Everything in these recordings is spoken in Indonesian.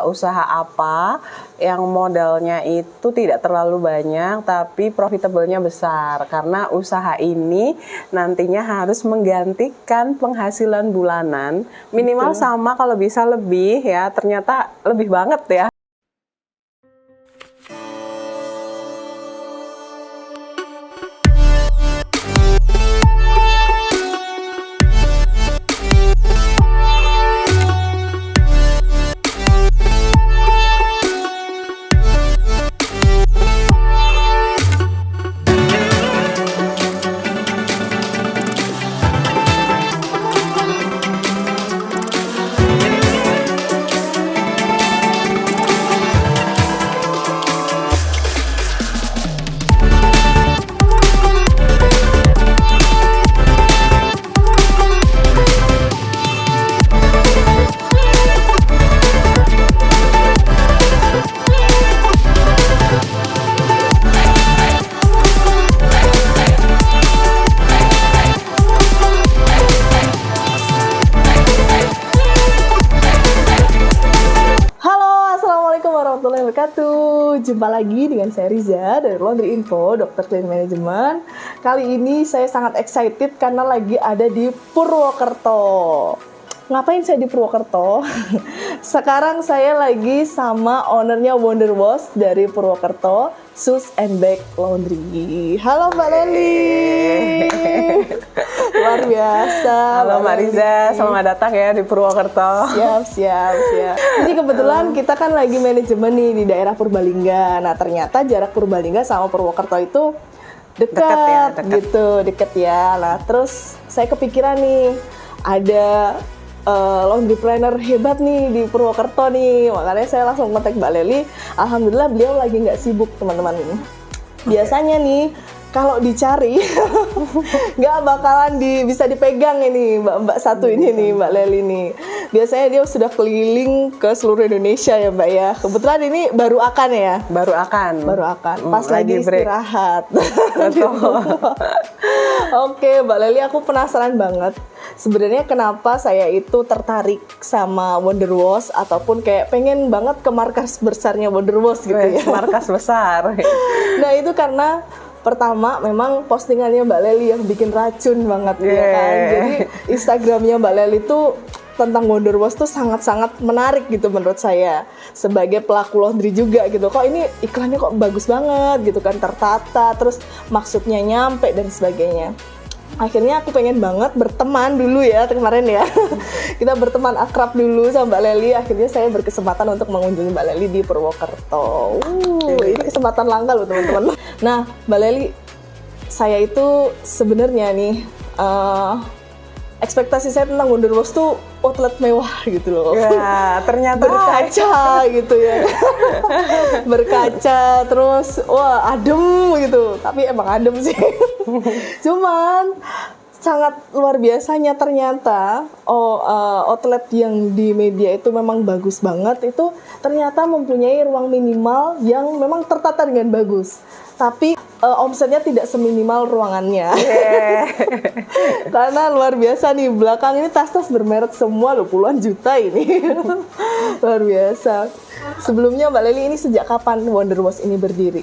usaha apa yang modalnya itu tidak terlalu banyak tapi profitable-nya besar, karena usaha ini nantinya harus menggantikan penghasilan bulanan minimal sama, kalau bisa lebih ya, ternyata lebih banget ya. Jumpa lagi dengan saya Riza dari Laundry Info, Dokter Clean Management. Kali ini saya sangat excited karena lagi ada di Purwokerto. Ngapain saya di Purwokerto? Sekarang saya lagi sama ownernya Wonder Wash dari Purwokerto, Shoes and Bag Laundry. Halo Mbak Leli. Luar biasa. Halo Mbak Riza, selamat datang ya di Purwokerto. Siap. Jadi kebetulan kita kan lagi manajemen nih di daerah Purbalingga. Nah ternyata jarak Purbalingga sama Purwokerto itu dekat gitu ya. Nah terus saya kepikiran nih ada laundry planner hebat nih di Purwokerto nih, makanya saya langsung kontak Mbak Leli. Alhamdulillah beliau lagi nggak sibuk teman-teman. Biasanya nih kalau dicari nggak bakalan bisa dipegang ini mbak satu ini nih Mbak Leli nih. Biasanya dia sudah keliling ke seluruh Indonesia ya Mbak ya. Kebetulan ini baru akan ya. Baru akan. Pas lagi istirahat. Oke Mbak Leli, aku penasaran banget. Sebenarnya kenapa saya itu tertarik sama Wonder Wash ataupun kayak pengen banget ke markas besarnya Wonder Wash gitu ya. Markas besar. Nah itu karena pertama memang postingannya Mbak Leli yang bikin racun banget ya kan. Jadi Instagramnya Mbak Leli tuh tentang Wonder Wash tuh sangat-sangat menarik gitu menurut saya sebagai pelaku laundry juga gitu. Kok ini iklannya kok bagus banget gitu kan, tertata, terus maksudnya nyampe dan sebagainya. Akhirnya aku pengen banget berteman dulu ya kemarin ya. Kita berteman akrab dulu sama Mbak Leli. Akhirnya saya berkesempatan untuk mengunjungi Mbak Leli di Purwokerto. Ini kesempatan langka loh teman-teman. Nah Mbak Leli, saya itu sebenarnya nih ekspektasi saya tentang Wonder Wash tuh outlet mewah gitu loh. Ya, ternyata berkaca gitu ya. Berkaca terus wah adem gitu. Tapi emang adem sih. Cuman sangat luar biasanya ternyata outlet yang di media itu memang bagus banget. Itu ternyata mempunyai ruang minimal yang memang tertata dengan bagus. Tapi omsetnya tidak seminimal ruangannya. Karena luar biasa nih, belakang ini tas-tas bermerek semua loh, puluhan juta ini. Luar biasa. Sebelumnya Mbak Leli, ini sejak kapan Wonder Wash ini berdiri?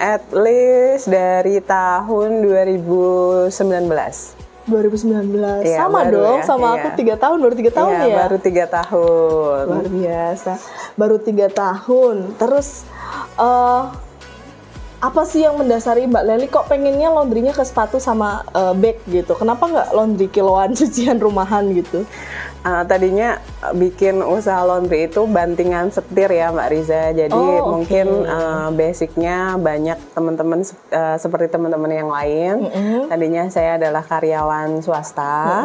At least dari tahun 2019. 2019, ya, sama dong, ya, sama aku 3 tahun, baru 3 tahun ya? Baru 3 tahun. Luar biasa, baru 3 tahun. Terus apa sih yang mendasari Mbak Leli kok pengennya laundrynya ke sepatu sama bag gitu? Kenapa nggak laundry kiloan, cucian rumahan gitu? Tadinya bikin usaha laundry itu bantingan setir ya Mbak Riza. Jadi mungkin basicnya banyak teman-teman seperti teman-teman yang lain. Tadinya saya adalah karyawan swasta.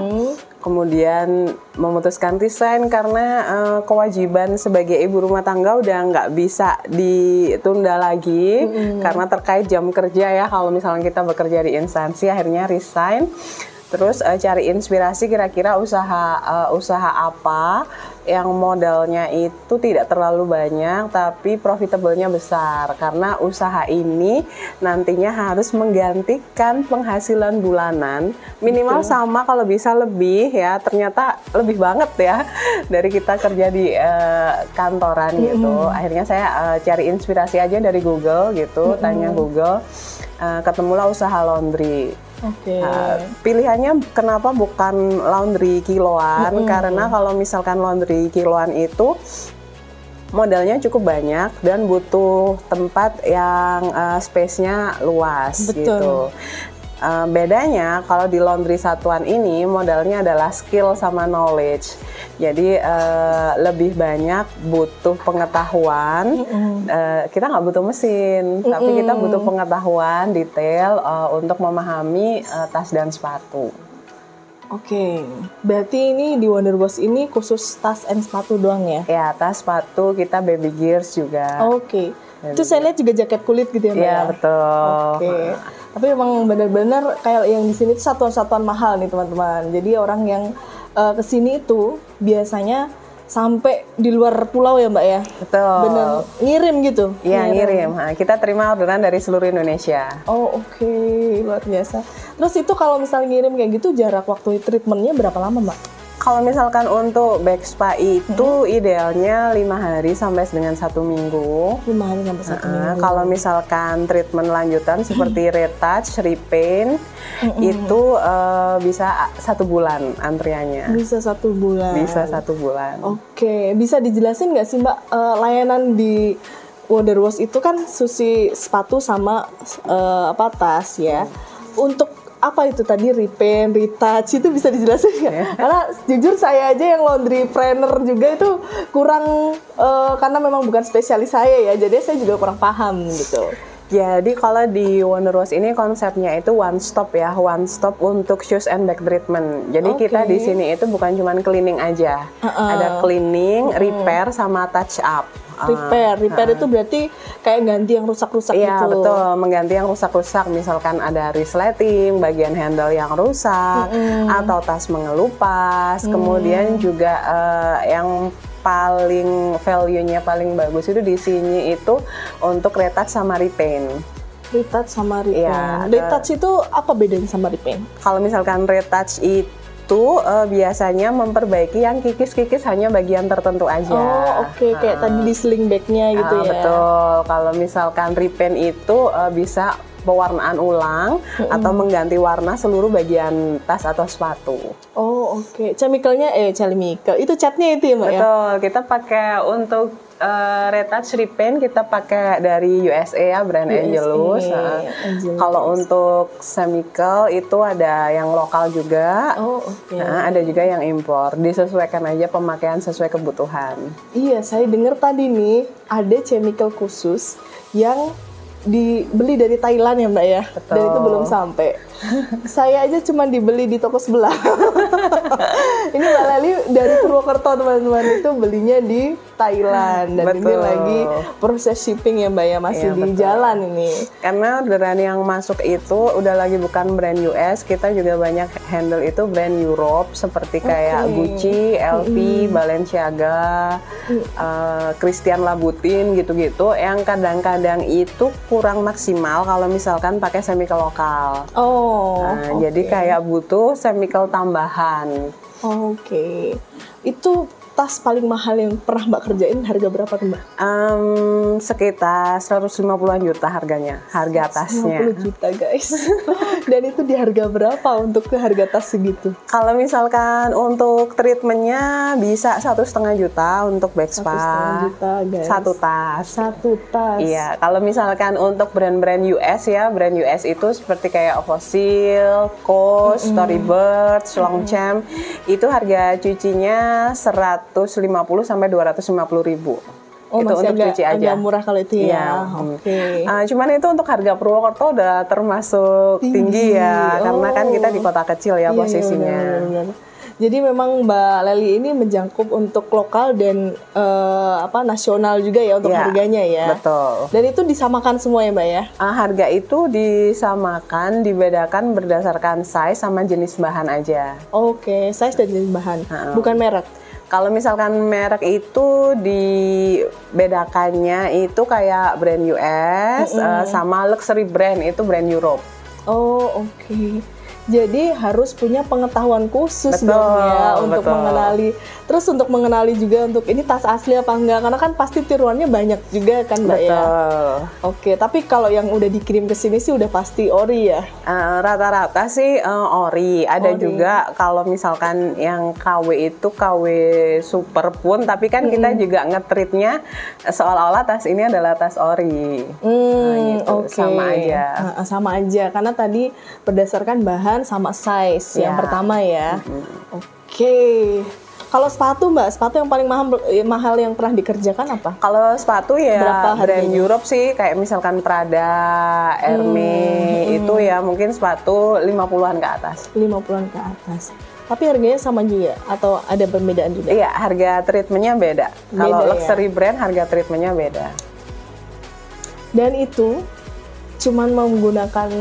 Kemudian memutuskan resign karena kewajiban sebagai ibu rumah tangga udah nggak bisa ditunda lagi karena terkait jam kerja ya. Kalau misalnya kita bekerja di instansi, akhirnya resign. Terus cari inspirasi kira-kira usaha apa yang modalnya itu tidak terlalu banyak tapi profitable-nya besar, karena usaha ini nantinya harus menggantikan penghasilan bulanan minimal sama, kalau bisa lebih ya. Ternyata lebih banget ya dari kita kerja di kantoran gitu. Akhirnya saya cari inspirasi aja dari Google gitu, tanya Google, ketemulah usaha laundry. Pilihannya kenapa bukan laundry kiloan? Karena kalau misalkan laundry kiloan itu modalnya cukup banyak dan butuh tempat yang space-nya luas. Betul. Gitu. Bedanya kalau di laundry satuan ini modalnya adalah skill sama knowledge. Jadi lebih banyak butuh pengetahuan. Kita nggak butuh mesin, tapi kita butuh pengetahuan detail untuk memahami tas dan sepatu. Oke, berarti ini di Wonderwash ini khusus tas and sepatu doang ya? Ya, tas, sepatu, kita baby gears juga. Oke. Itu saya lihat juga jaket kulit gitu ya, Mbak? Iya, betul. Oke. Tapi emang benar-benar kayak yang di sini tuh satuan-satuan mahal nih, teman-teman. Jadi orang yang kesini itu biasanya sampai di luar pulau ya, Mbak ya? Betul. Bener ngirim gitu? Iya, ngirim. Nah, kita terima orderan dari seluruh Indonesia. Oh, oke. Luar biasa. Terus itu kalau misalnya ngirim kayak gitu, jarak waktu treatmentnya berapa lama, Mbak? Kalau misalkan untuk back spa itu idealnya 5 hari sampai dengan 1 minggu. 5 hari sampai 1 minggu. Kalau misalkan treatment lanjutan seperti retouch, repaint, itu bisa 1 bulan antriannya. Bisa 1 bulan. Bisa 1 bulan. Oke, bisa dijelasin nggak sih Mbak, layanan di Wonderwash itu kan susi sepatu sama tas ya. Untuk apa itu tadi, repaint, retouch, itu bisa dijelasin nggak? Karena jujur saya aja yang laundry planner juga itu kurang, karena memang bukan spesialis saya ya, jadi saya juga kurang paham gitu. Jadi kalau di Wonderwash ini konsepnya itu one stop ya, one stop untuk shoes and bag treatment. Jadi kita di sini itu bukan cuma cleaning aja, ada cleaning, repair sama touch up. Repair itu berarti kayak ganti yang rusak-rusak gitu. Iya betul, mengganti yang rusak-rusak. Misalkan ada resleting, bagian handle yang rusak, atau tas mengelupas. Kemudian juga yang paling value-nya paling bagus itu di sini itu untuk retouch sama repaint. Retouch sama repaint. Ya, retouch itu apa bedanya sama repaint? Kalau misalkan retouch itu biasanya memperbaiki yang kikis-kikis hanya bagian tertentu aja. Oh, oke. Kayak tadi di sling bag-nya gitu ya. Betul. Kalau misalkan repaint itu bisa pewarnaan ulang atau mengganti warna seluruh bagian tas atau sepatu. Oh, oke. Chemical-nya chemical. Itu catnya itu ya, Mbak ya? Betul. Kita pakai untuk retouch repaint kita pakai dari USA ya, brand Angelus. Kalau untuk chemical itu ada yang lokal juga. Oh, oke. Ada juga yang impor. Disesuaikan aja pemakaian sesuai kebutuhan. Iya, saya dengar tadi nih ada chemical khusus yang dibeli dari Thailand ya Mbak ya. Betul. Dan itu belum sampai. Saya aja cuma dibeli di toko sebelah. Ini Mbak Leli dari Purwokerto teman-teman, itu belinya di Thailand. Dan ini lagi proses shipping ya Mbak ya, masih di jalan ini. Karena orderan yang masuk itu udah lagi bukan brand US, kita juga banyak handle itu brand Europe seperti kayak Gucci, LV, Balenciaga, Christian Louboutin gitu-gitu, yang kadang-kadang itu kurang maksimal kalau misalkan pakai chemical lokal. Jadi kayak butuh chemical tambahan. Oke. Itu tas paling mahal yang pernah Mbak kerjain harga berapa tuh Mbak? Sekitar 150-an juta harganya, harga tasnya. 150 juta guys. Dan itu di harga berapa untuk ke harga tas segitu? Kalau misalkan untuk treatmentnya bisa 1,5 juta untuk back spa. 1,5 juta guys. Satu tas. Iya, kalau misalkan untuk brand-brand US ya, brand US itu seperti kayak Fossil, Coach, Storybird, Longchamp, itu harga cucinya 150 sampai 250 ribu. Itu masih untuk cuci aja. Agak murah kalau itu ya. Oke. Cuman itu untuk harga Purwokerto udah termasuk tinggi ya, karena kan kita di kota kecil ya posisinya. Iya, benar. Jadi memang Mbak Lely ini menjangkau untuk lokal dan nasional juga ya untuk harganya ya. Betul. Dan itu disamakan semua ya Mbak ya? Harga itu disamakan, dibedakan berdasarkan size sama jenis bahan aja. Oke, size dan jenis bahan, bukan merek. Kalau misalkan merek itu dibedakannya itu kayak brand US sama luxury brand itu brand Europe. Oh oke. Jadi harus punya pengetahuan khusus dong ya untuk mengenali. Terus untuk mengenali juga untuk ini tas asli apa enggak, karena kan pasti tiruannya banyak juga kan Mbak ya. Oke, tapi kalau yang udah dikirim ke sini sih udah pasti ori ya. Rata-rata sih ori. Ada juga kalau misalkan yang KW itu KW super pun, tapi kan kita juga nge-treatnya seolah-olah tas ini adalah tas ori. Gitu. Sama aja. Sama aja, karena tadi berdasarkan bahan sama size yang pertama ya. Oke. Kalau sepatu Mbak, sepatu yang paling mahal yang pernah dikerjakan apa? Kalau sepatu ya brand Europe sih, kayak misalkan Prada, Hermes itu ya mungkin sepatu 50-an ke atas. 50-an ke atas. Tapi harganya sama juga atau ada perbedaan juga? Iya, harga treatmentnya beda. Kalau luxury brand harga treatmentnya beda. Dan itu cuman menggunakan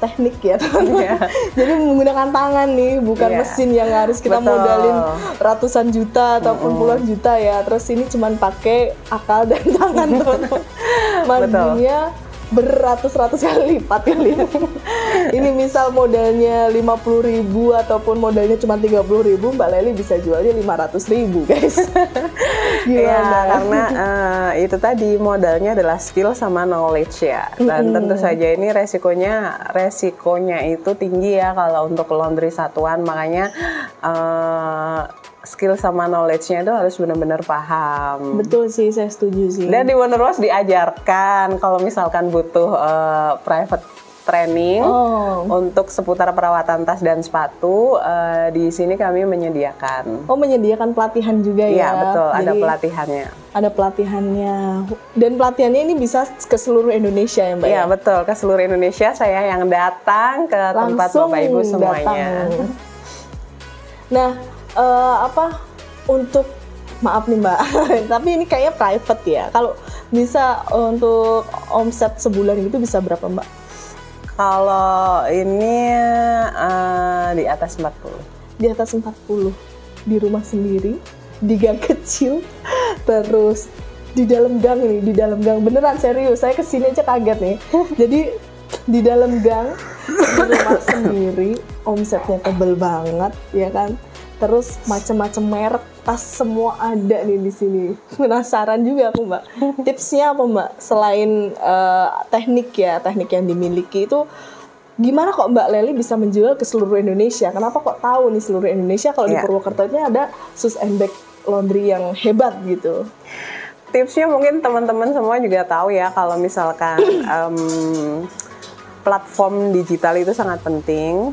teknik ya teman-teman. Jadi menggunakan tangan nih, bukan mesin yang harus kita modalin ratusan juta ataupun puluhan juta ya. Terus ini cuman pakai akal dan tangan teman-teman. Marginnya beratus-ratus kali lipat kali ya. Ini misal modalnya 50.000 ataupun modalnya cuma 30.000, Mbak Lely bisa jualnya 500.000 guys. Gimana? Karena itu tadi modalnya adalah skill sama knowledge ya. Dan tentu saja ini resikonya itu tinggi ya kalau untuk laundry satuan, makanya skill sama knowledge-nya itu harus benar-benar paham. Betul sih, saya setuju sih. Dan di Wonderwash diajarkan kalau misalkan butuh private training untuk seputar perawatan tas dan sepatu, di sini kami menyediakan. Oh, menyediakan pelatihan juga ya? Iya, betul. Jadi, ada pelatihannya. Ada pelatihannya. Dan pelatihannya ini bisa ke seluruh Indonesia ya Mbak? Iya, betul. Ke seluruh Indonesia, saya yang datang ke tempat Bapak Ibu semuanya. Nah, untuk maaf nih Mbak, tapi ini kayaknya private ya. Kalau bisa untuk omset sebulan itu bisa berapa Mbak? Kalau ini di atas 40. Di atas 40. Di rumah sendiri, di gang kecil, terus di dalam gang nih, di dalam gang. Beneran serius, saya kesini aja kaget nih. Jadi di dalam gang, di rumah sendiri, omsetnya tebel banget, ya kan? Terus macam-macam merek tas semua ada nih di sini. Penasaran juga aku Mbak. Tipsnya apa Mbak? Selain teknik yang dimiliki itu, gimana kok Mbak Lely bisa menjual ke seluruh Indonesia? Kenapa kok tahu nih seluruh Indonesia kalau di Purwokerto ini ada Sus and Bag Laundry yang hebat gitu? Tipsnya mungkin teman-teman semua juga tahu ya, kalau misalkan platform digital itu sangat penting.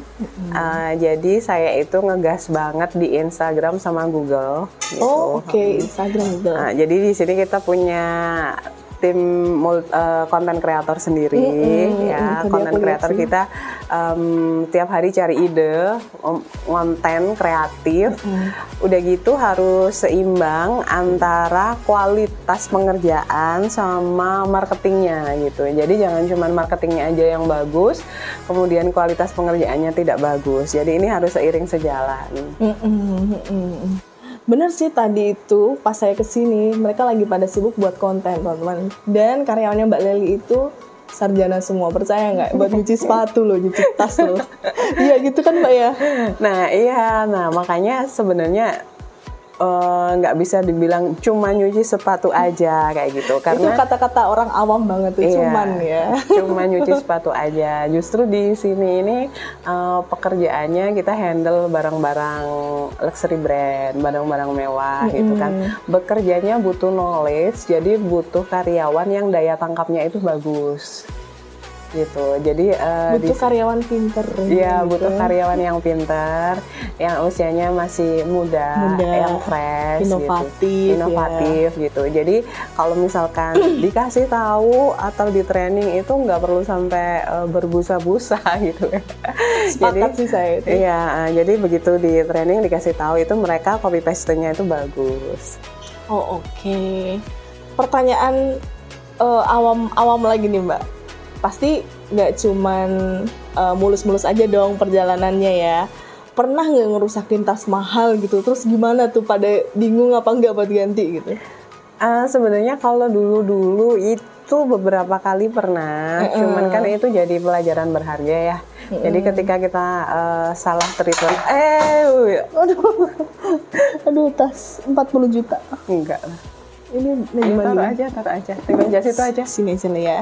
Jadi saya itu ngegas banget di Instagram sama Google. Gitu. Oh, oke. Instagram Google. Jadi di sini kita punya tim konten kreator sendiri, ya. Konten kreator kita tiap hari cari ide, konten kreatif. Udah gitu harus seimbang antara kualitas pengerjaan sama marketingnya gitu. Jadi jangan cuma marketingnya aja yang bagus, kemudian kualitas pengerjaannya tidak bagus. Jadi ini harus seiring sejalan. Bener sih, tadi itu pas saya kesini mereka lagi pada sibuk buat konten teman-teman, dan karyawannya Mbak Lely itu sarjana semua, percaya nggak? Buat nyuci sepatu loh, nyuci tas loh. Iya gitu kan Mbak ya? Nah makanya sebenarnya nggak bisa dibilang cuma nyuci sepatu aja kayak gitu, karena itu kata-kata orang awam banget tuh, cuman ya. Cuma nyuci sepatu aja. Justru di sini ini pekerjaannya kita handle barang-barang luxury brand, barang-barang mewah gitu kan. Bekerjanya butuh knowledge, jadi butuh karyawan yang daya tangkapnya itu bagus. gitu. Jadi butuh karyawan pinter. Iya, gitu. butuh karyawan yang pinter, yang usianya masih muda, yang fresh, inovatif gitu. Jadi kalau misalkan dikasih tahu atau di training itu nggak perlu sampai berbusa-busa gitu. Sepakat sih saya itu. Iya, jadi begitu di training dikasih tahu itu mereka copy paste-nya itu bagus. Oh oke. Pertanyaan awam lagi nih Mbak. Pasti nggak cuman mulus-mulus aja dong perjalanannya ya. Pernah nggak ngerusakin tas mahal gitu? Terus gimana tuh, pada bingung apa nggak buat ganti gitu? Sebenarnya kalau dulu itu beberapa kali pernah, cuman kan itu jadi pelajaran berharga ya. Jadi ketika kita salah treatment, aduh tas 40 juta. Enggak lah. Ini gimana? Taruh aja. Terima jas itu aja. Sini aja nih ya.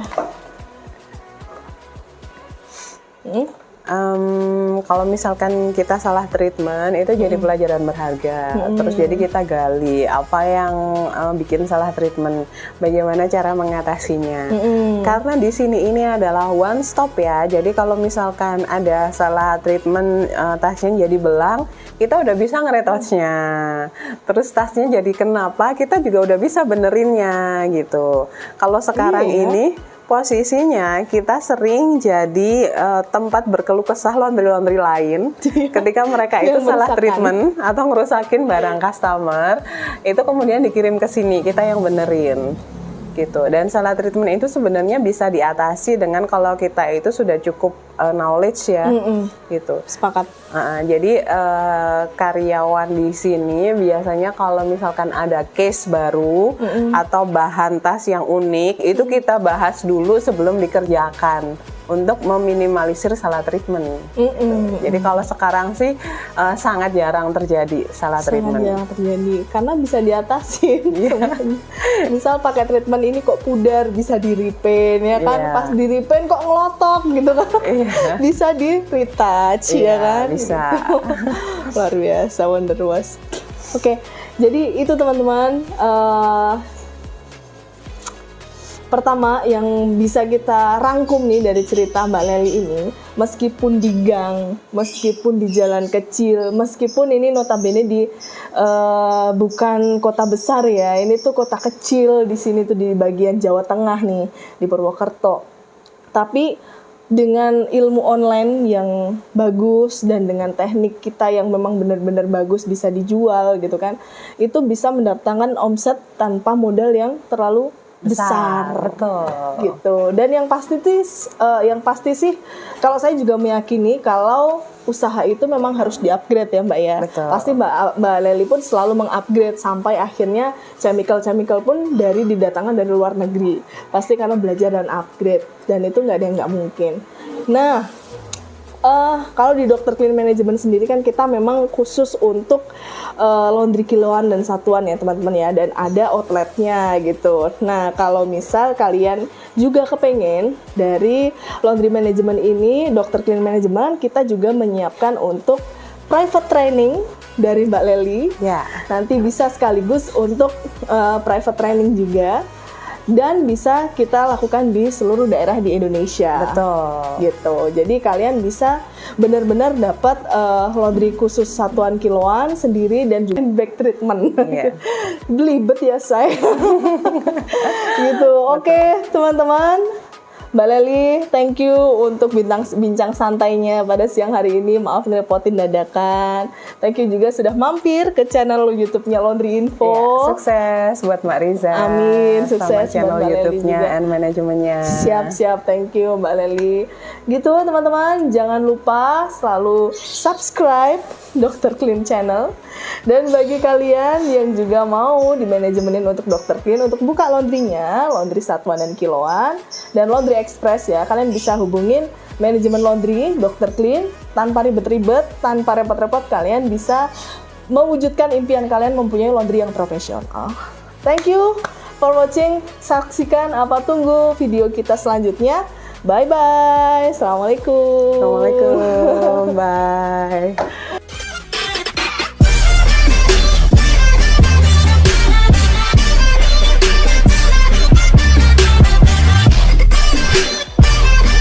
Kalau misalkan kita salah treatment itu jadi pelajaran berharga. Terus jadi kita gali apa yang bikin salah treatment, bagaimana cara mengatasinya. Karena di sini ini adalah one stop ya. Jadi kalau misalkan ada salah treatment, tasnya jadi belang, kita udah bisa nge-retouch-nya. Terus tasnya jadi kenapa, kita juga udah bisa benerinnya gitu. Kalau sekarang ini posisinya kita sering jadi tempat berkeluh kesah laundry lain ketika mereka itu salah treatment atau ngerusakin barang customer, itu kemudian dikirim ke sini, kita yang benerin gitu. Dan salah treatment itu sebenarnya bisa diatasi dengan kalau kita itu sudah cukup knowledge ya, gitu. Sepakat. Jadi karyawan di sini biasanya kalau misalkan ada case baru atau bahan tas yang unik, itu kita bahas dulu sebelum dikerjakan untuk meminimalisir salah treatment. Jadi kalau sekarang sih sangat jarang terjadi salah treatment. Sangat jarang terjadi karena bisa diatasi. Misal pakai treatment ini kok pudar, bisa di repaint ya kan. Pas di repaint kok ngelotok gitu kan. Bisa di retouch ya kan. Bisa. Luar biasa, wonder was. Oke, jadi itu teman-teman. Pertama yang bisa kita rangkum nih dari cerita Mbak Lely ini, meskipun di gang, meskipun di jalan kecil, meskipun ini notabene di bukan kota besar ya, ini tuh kota kecil di sini tuh di bagian Jawa Tengah nih, di Purwokerto. Tapi dengan ilmu online yang bagus dan dengan teknik kita yang memang benar-benar bagus bisa dijual gitu kan, itu bisa mendatangkan omset tanpa modal yang terlalu besar, betul. Gitu. Dan yang pasti sih, kalau saya juga meyakini kalau usaha itu memang harus di-upgrade ya Mbak ya. Betul. Pasti Mbak Lely pun selalu meng-upgrade sampai akhirnya chemical pun didatangkan dari luar negeri. Pasti karena belajar dan upgrade, dan itu nggak ada yang nggak mungkin. Nah, kalau di Dr. Clean Management sendiri kan kita memang khusus untuk laundry kiloan dan satuan ya teman-teman ya, dan ada outletnya gitu. Nah kalau misal kalian juga kepengen dari laundry management ini, Dr. Clean Management, kita juga menyiapkan untuk private training dari Mbak Lely. Nanti bisa sekaligus untuk private training juga. Dan bisa kita lakukan di seluruh daerah di Indonesia. Betul. Gitu. Jadi kalian bisa benar-benar dapat laundry khusus satuan kiloan sendiri dan juga back treatment. Belibet ya saya. Gitu. Oke, teman-teman. Mbak Lely, thank you untuk bincang santainya pada siang hari ini. Maaf ngerepotin dadakan. Thank you juga sudah mampir ke channel YouTube-nya Laundry Info. Sukses buat Mbak Riza. Amin, sukses channel buat Mbak YouTube-nya and manajemennya. Siap, thank you Mbak Lely. Gitu teman-teman, jangan lupa selalu subscribe Dr. Clean Channel. Dan bagi kalian yang juga mau di manajemenin untuk Dr. Clean untuk buka laundrynya, laundry satuan dan kiloan, dan laundry express ya, kalian bisa hubungin manajemen laundry Dr. Clean tanpa ribet-ribet, tanpa repot-repot. Kalian bisa mewujudkan impian kalian mempunyai laundry yang profesional. Thank you for watching. Saksikan tunggu video kita selanjutnya. Bye bye. Assalamualaikum. Assalamualaikum. Bye.